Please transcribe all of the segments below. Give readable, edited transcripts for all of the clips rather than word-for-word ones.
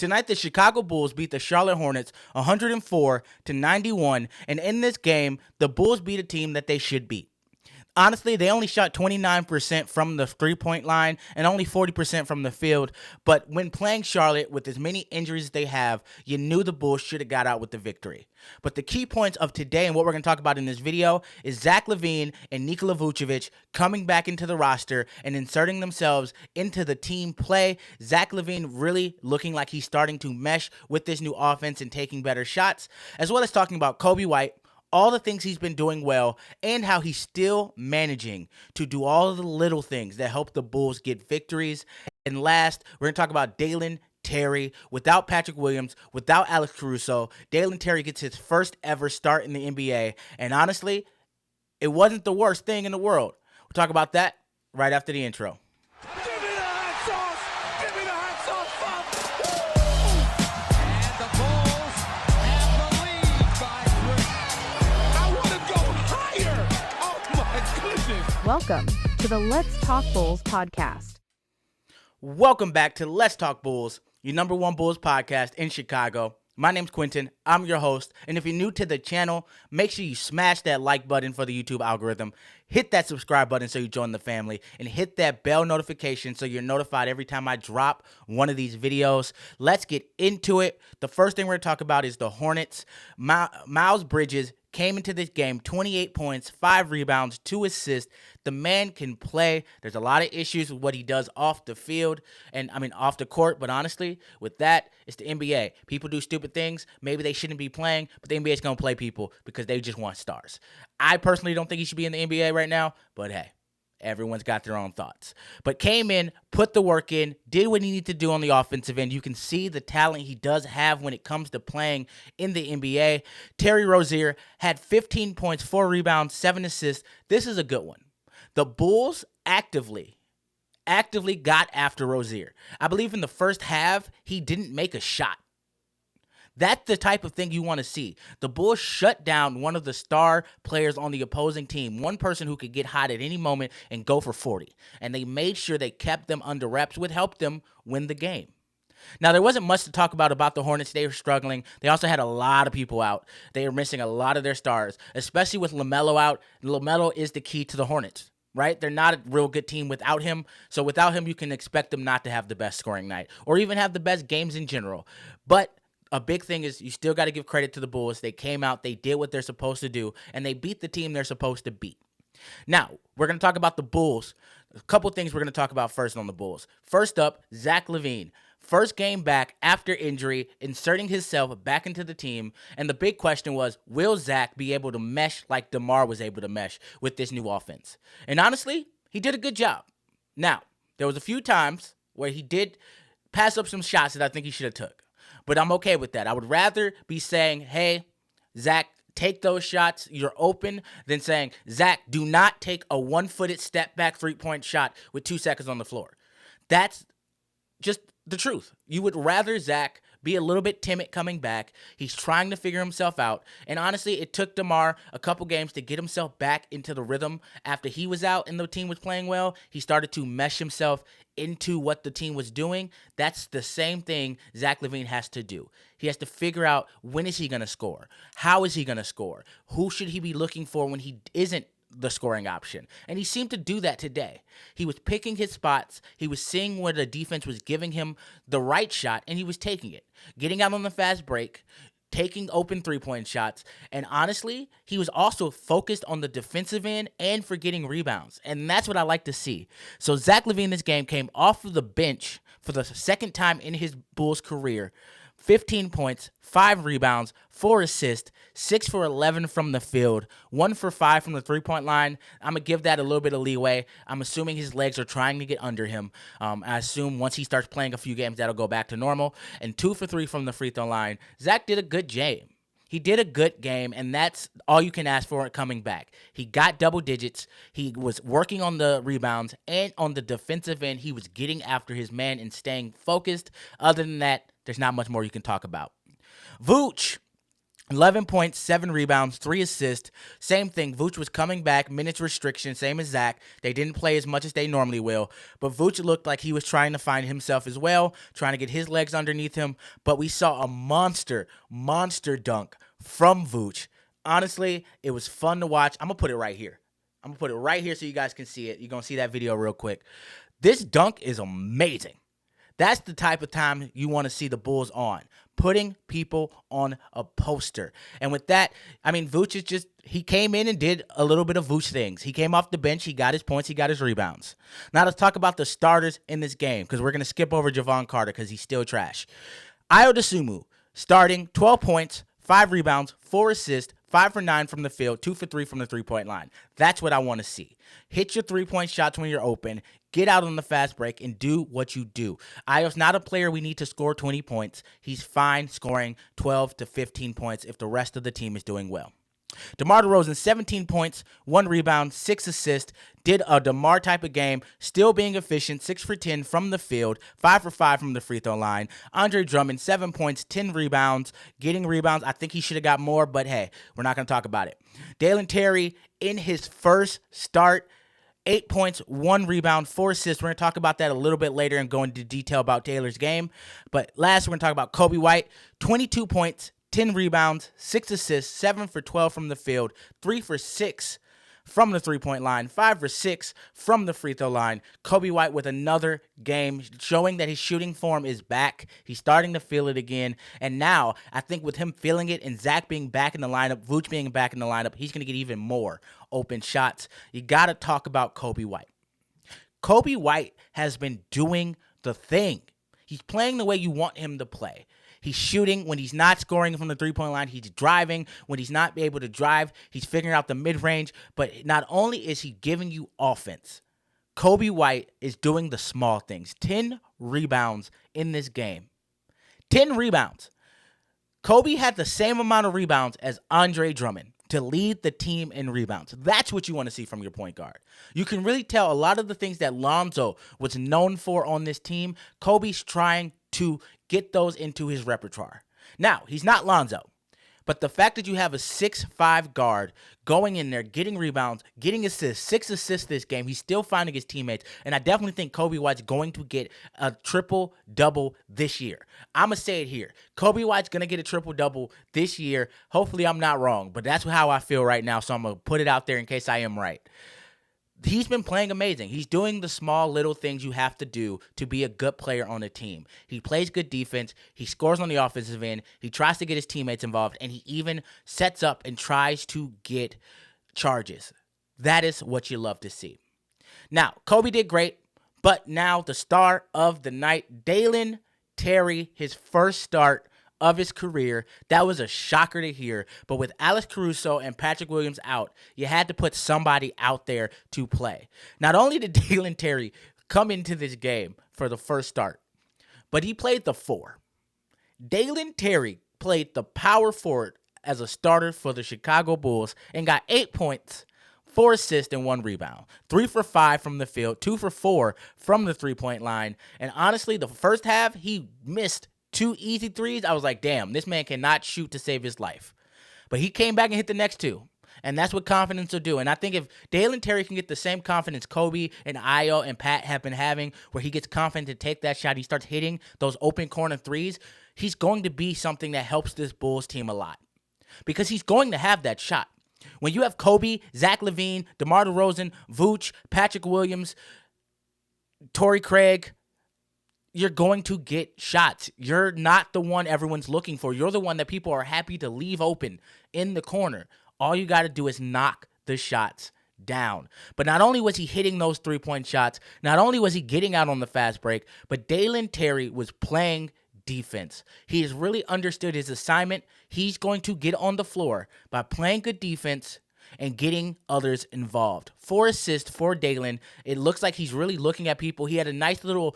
Tonight, the Chicago Bulls beat the Charlotte Hornets 104-91, and in this game, the Bulls beat a team that they should beat. Honestly, they only shot 29% from the three-point line and only 40% from the field. But when playing Charlotte with as many injuries as they have, you knew the Bulls should have got out with the victory. But the key points of today and what we're going to talk about in this video is Zach Lavine and Nikola Vucevic coming back into the roster and inserting themselves into the team play. Zach Lavine really looking like he's starting to mesh with this new offense and taking better shots, as well as talking about Coby White, all the things he's been doing well, and how he's still managing to do all of the little things that help the Bulls get victories. And last, we're going to talk about Dalen Terry. Without Patrick Williams, without Alex Caruso, Dalen Terry gets his first ever start in the NBA. And honestly, it wasn't the worst thing in the world. We'll talk about that right after the intro. Welcome to the Let's Talk Bulls podcast. Welcome back to Let's Talk Bulls, your number one Bulls podcast in Chicago. My name's Quinton. I'm your host. And if you're new to the channel, make sure you smash that like button for the YouTube algorithm. Hit that subscribe button so you join the family. And hit that bell notification so you're notified every time I drop one of these videos. Let's get into it. The first thing we're going to talk about is the Hornets. Miles Bridges came into this game, 28 points, 5 rebounds, 2 assists. The man can play. There's a lot of issues with what he does off the field, off the court. But honestly, with that, it's the NBA. People do stupid things. Maybe they shouldn't be playing, but the NBA is going to play people because they just want stars. I personally don't think he should be in the NBA right now, but hey, everyone's got their own thoughts. But came in, put the work in, did what he needed to do on the offensive end. You can see the talent he does have when it comes to playing in the NBA. Terry Rozier had 15 points, 4 rebounds, 7 assists. This is a good one. The Bulls actively got after Rozier. I believe in the first half, he didn't make a shot. That's the type of thing you want to see. The Bulls shut down one of the star players on the opposing team, one person who could get hot at any moment and go for 40. And they made sure they kept them under wraps, which helped them win the game. Now, there wasn't much to talk about the Hornets. They were struggling. They also had a lot of people out. They were missing a lot of their stars, especially with LaMelo out. LaMelo is the key to the Hornets, right? They're not a real good team without him. So without him, you can expect them not to have the best scoring night or even have the best games in general. But a big thing is you still got to give credit to the Bulls. They came out, they did what they're supposed to do, and they beat the team they're supposed to beat. Now, we're going to talk about the Bulls. A couple things we're going to talk about first on the Bulls. First up, Zach Lavine. First game back after injury, inserting himself back into the team. And the big question was, will Zach be able to mesh like DeMar was able to mesh with this new offense? And honestly, he did a good job. Now, there was a few times where he did pass up some shots that I think he should have took. But I'm okay with that. I would rather be saying, hey, Zach, take those shots. You're open, than saying, Zach, do not take a one-footed step-back three-point shot with 2 seconds on the floor. That's just the truth. You would rather Zach be a little bit timid coming back. He's trying to figure himself out. And honestly, it took DeMar a couple games to get himself back into the rhythm. After he was out and the team was playing well, he started to mesh himself into what the team was doing. That's the same thing Zach Lavine has to do. He has to figure out, when is he going to score? How is he going to score? Who should he be looking for when he isn't the scoring option? And he seemed to do that today. He was picking his spots. He was seeing where the defense was giving him the right shot, and he was taking it. Getting out on the fast break, taking open three-point shots, and honestly, he was also focused on the defensive end and for getting rebounds, and that's what I like to see. So Zach Lavine this game came off of the bench for the second time in his Bulls career. 15 points, 5 rebounds, 4 assists, 6 for 11 from the field, 1 for 5 from the three-point line. I'm going to give that a little bit of leeway. I'm assuming his legs are trying to get under him. I assume once he starts playing a few games, that'll go back to normal. And 2 for 3 from the free throw line. Zach did a good game. He did a good game, and that's all you can ask for coming back. He got double digits. He was working on the rebounds, and on the defensive end, he was getting after his man and staying focused. Other than that, there's not much more you can talk about. Vooch 11 points, 7 rebounds, 3 assists. Same thing. Vooch was coming back, minutes restriction, same as Zach. They didn't play as much as they normally will. But Vooch looked like he was trying to find himself as well, trying to get his legs underneath him. But we saw a monster dunk from Vooch. Honestly, it was fun to watch. I'm going to put it right here. I'm going to put it right here so you guys can see it. You're going to see that video real quick. This dunk is amazing. That's the type of time you want to see the Bulls on, putting people on a poster. And with that, I mean, Vooch is just, he came in and did a little bit of Vooch things. He came off the bench, he got his points, he got his rebounds. Now let's talk about the starters in this game, because we're going to skip over Javon Carter because he's still trash. Ayo Dosunmu, starting 12 points, 5 rebounds, 4 assists, 5 for 9 from the field, 2 for 3 from the three-point line. That's what I want to see. Hit your three-point shots when you're open. Get out on the fast break and do what you do. Ayo's not a player we need to score 20 points. He's fine scoring 12 to 15 points if the rest of the team is doing well. DeMar DeRozan, 17 points, 1 rebound, 6 assists, did a DeMar type of game, still being efficient, 6 for 10 from the field, 5 for 5 from the free throw line. Andre Drummond, 7 points, 10 rebounds, getting rebounds. I think he should have got more, but hey, we're not going to talk about it. Dalen Terry, in his first start, 8 points, 1 rebound, 4 assists. We're going to talk about that a little bit later and go into detail about Taylor's game. But last, we're going to talk about Coby White, 22 points, 10 rebounds, 6 assists, 7 for 12 from the field, 3 for 6 from the three-point line, 5 for 6 from the free throw line. Coby White with another game showing that his shooting form is back. He's starting to feel it again. And now, I think with him feeling it and Zach being back in the lineup, Vooch being back in the lineup, he's going to get even more open shots. You got to talk about Coby White. Coby White has been doing the thing. He's playing the way you want him to play. He's shooting when he's not scoring from the three-point line. He's driving when he's not able to drive. He's figuring out the mid-range. But not only is he giving you offense, Coby White is doing the small things. 10 rebounds in this game. 10 rebounds. Coby had the same amount of rebounds as Andre Drummond to lead the team in rebounds. That's what you want to see from your point guard. You can really tell a lot of the things that Lonzo was known for on this team, Coby's trying to get those into his repertoire. Now, he's not Lonzo, but the fact that you have a 6'5" guard going in there, getting rebounds, getting assists, 6 assists this game, he's still finding his teammates, and I definitely think Coby White's going to get a triple-double this year. I'm going to say it here. Coby White's going to get a triple-double this year. Hopefully I'm not wrong, but that's how I feel right now, so I'm going to put it out there in case I am right. He's been playing amazing. He's doing the small little things you have to do to be a good player on a team. He plays good defense. He scores on the offensive end. He tries to get his teammates involved, and he even sets up and tries to get charges. That is what you love to see. Now, Coby did great, but now the star of the night, Dalen Terry, his first start of his career. That was a shocker to hear. But with Alex Caruso and Patrick Williams out, you had to put somebody out there to play. Not only did Dalen Terry come into this game for the first start, but he played the 4. Dalen Terry played the power forward as a starter for the Chicago Bulls and got 8 points, 4 assists, and 1 rebound. 3 for 5 from the field, 2 for 4 from the three-point line. And honestly, the first half, he missed 2 easy threes. I was like, damn, this man cannot shoot to save his life. But he came back and hit the next 2. And that's what confidence will do. And I think if Dalen Terry can get the same confidence Coby and Ayo and Pat have been having, where he gets confident to take that shot, he starts hitting those open corner threes, he's going to be something that helps this Bulls team a lot. Because he's going to have that shot. When you have Coby, Zach Lavine, DeMar DeRozan, Vooch, Patrick Williams, Torrey Craig, you're going to get shots. You're not the one everyone's looking for. You're the one that people are happy to leave open in the corner. All you got to do is knock the shots down. But not only was he hitting those three-point shots, not only was he getting out on the fast break, but Dalen Terry was playing defense. He has really understood his assignment. He's going to get on the floor by playing good defense and getting others involved. 4 assists for Dalen. It looks like he's really looking at people. He had a nice little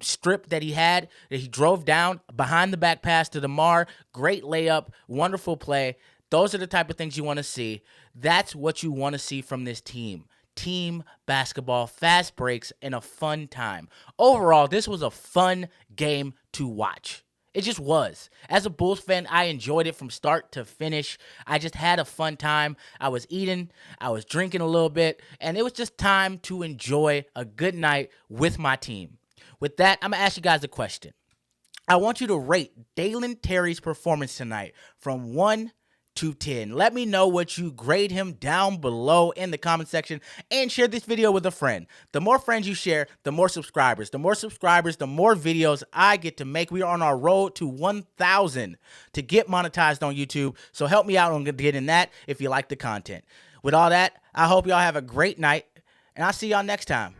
strip that he drove down behind the back pass to DeMar. Great layup, wonderful play. Those are the type of things you want to see. That's what you want to see from this team. Team basketball, fast breaks, and a fun time. Overall, this was a fun game to watch. It just was. As a Bulls fan, I enjoyed it from start to finish. I just had a fun time. I was eating, I was drinking a little bit, and it was just time to enjoy a good night with my team. With that, I'm going to ask you guys a question. I want you to rate Dalen Terry's performance tonight from 1 to 10. Let me know what you grade him down below in the comment section, and share this video with a friend. The more friends you share, the more subscribers. The more subscribers, the more videos I get to make. We are on our road to 1,000 to get monetized on YouTube, so help me out on getting that if you like the content. With all that, I hope y'all have a great night, and I'll see y'all next time.